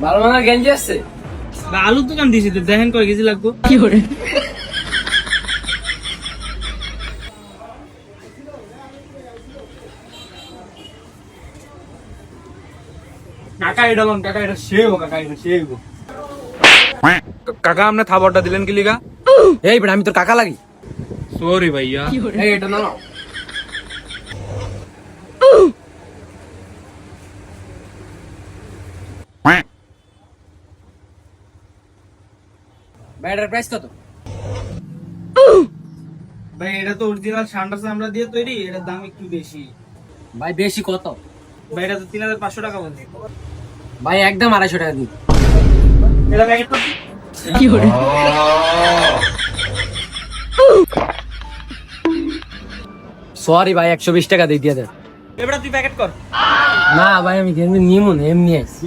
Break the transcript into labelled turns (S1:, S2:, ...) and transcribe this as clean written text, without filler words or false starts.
S1: ভালো মানের গেঞ্জি আছে?
S2: আলুর দোকান দিয়েছি তো, দেখেন কয় কেজি লাগবো।
S1: কি করে?
S2: কাকা এটা লন, কাকা এটা সেব, কাকা এটা সেব।
S3: কাকা আপনি থাবারটা দিলেন কি লিগা?
S1: এই বেটা, আমি তোর কাকা লাগি?
S3: সরি ভাইয়া।
S1: এই এটা নাও। ভাই এটার প্রাইস কত?
S2: ভাই এটা তো অরিজিনাল সান্ডা চামড়া দিয়ে তৈরি, এটার দাম একটু বেশি।
S1: ভাই বেশি কত?
S2: ভাই এটা তো 3500 টাকা বলছে।
S1: ভাই একদম 250 টাকা দিন।
S2: এটা প্যাকেট করছি।
S1: কি করে? সরি ভাই, 120 টাকা দিয়ে দেন।
S2: এবারে তুই প্যাকেট কর।
S1: না ভাই, আমি এমনি নিমু না, এমনি আইছি।